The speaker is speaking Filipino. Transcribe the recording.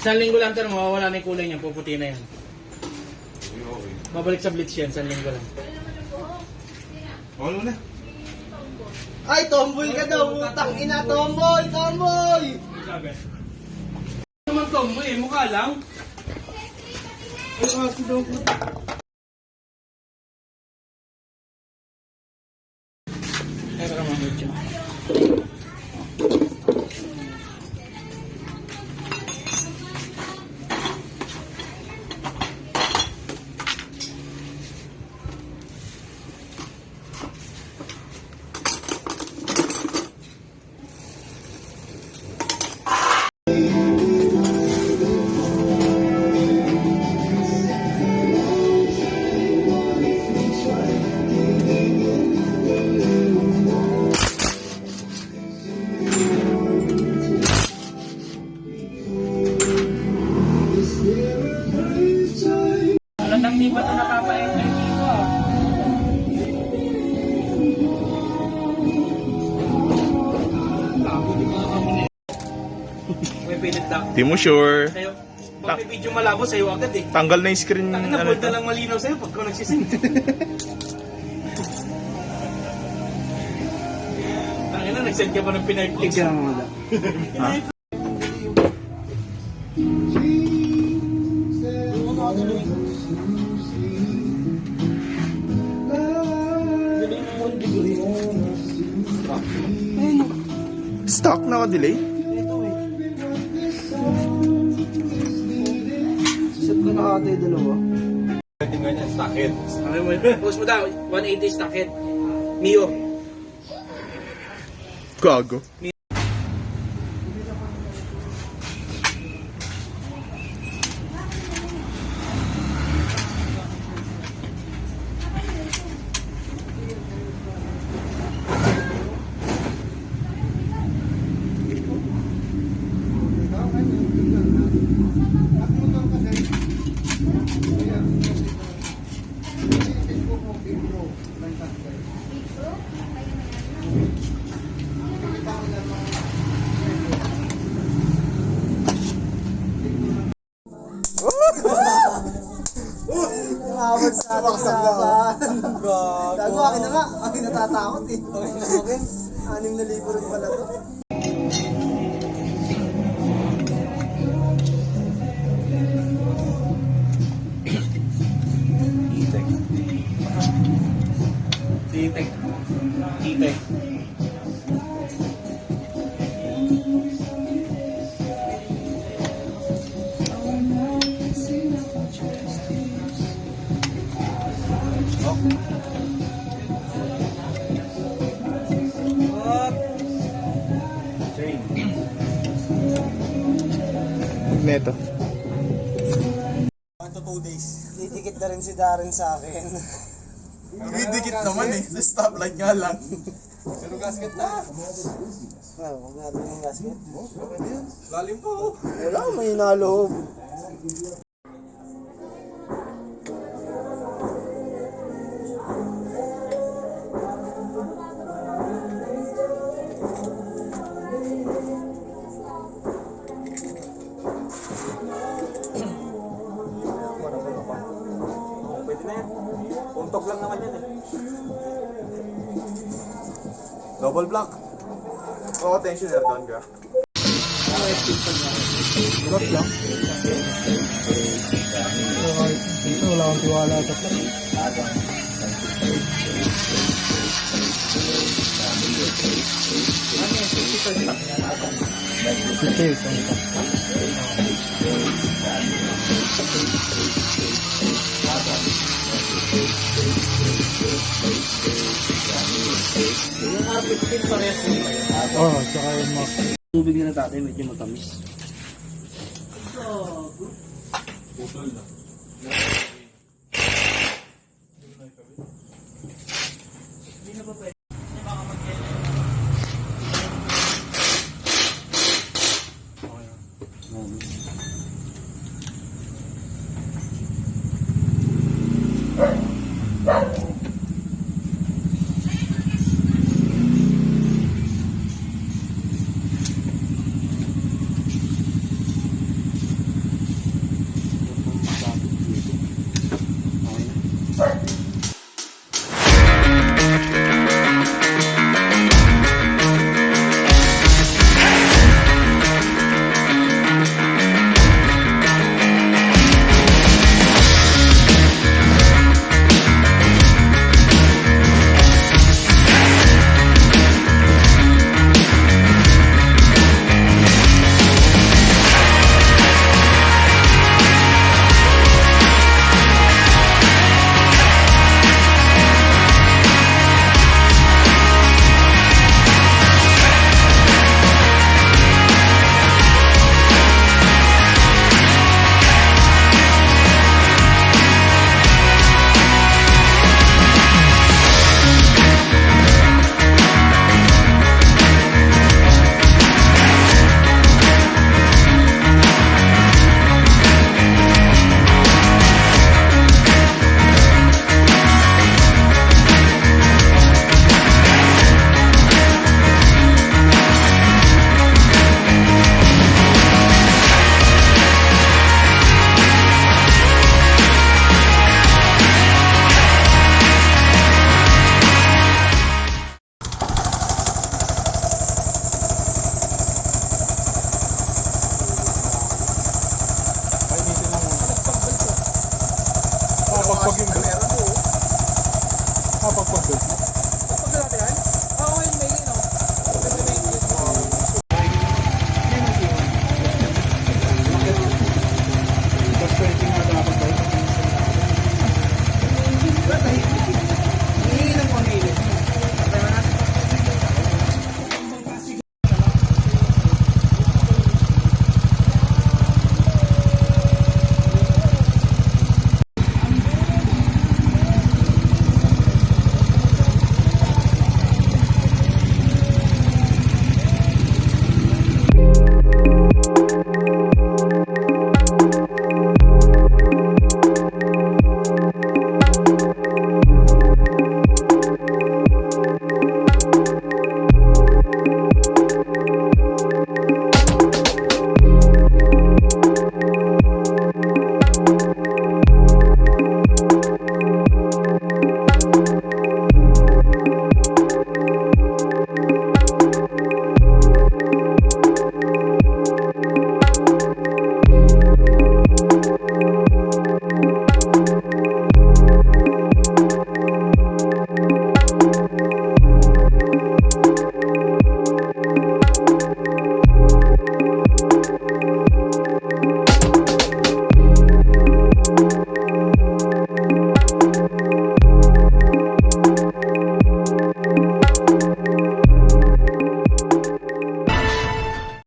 Isang linggo lang ito, mawawala na yung kulay niya, puputi na yan. Babalik sa bleach yan, isang linggo lang. Ano na? Ay, tomboy ka daw, utang ina, tomboy, tomboy! Ano naman tomboy eh, mukha lang. Ay, kasi daw po. Kaya ka mamit siya. Alam di ba ito nakapa-enter dito ah? May pilit lang. Di mo sure. Sa'yo, pag may video malabo sa'yo agad eh. Tanggal na yung screen. Tangin na, bold na lang malinaw sa'yo pag ko nagsising. Tangin na, nag-send ka pa ng Pinay-Flix. Ikaw mo da. Stock na ka-delay? Set ko na ata yung dalawa. Okay mo, post mo daw, 180 stock head. Mio. Gago. Tumawag sa akin sa akin. Gago, akin na nga. Akin natatakot eh. Akin, 6,000 rin pala to. ETECH. ETECH. Neto. Ito 2 days. Didikit na rin si Darren sa akin. Didikit naman eh. Sa stoplight nga lang. Pero gasket na. Huwag natin yung gasket. Lalim po. Wala, may naloob. Pwede na yan. Puntok lang naman yan eh. Double block. Oo, tensioner doon ka. Drop lang. Dito wala akong tiwala sa plan. Ito Yung carpet din parehas mo ba yun? Oo, tsaka yung mask. Tubig na tatay, medyo matamis. Putol na.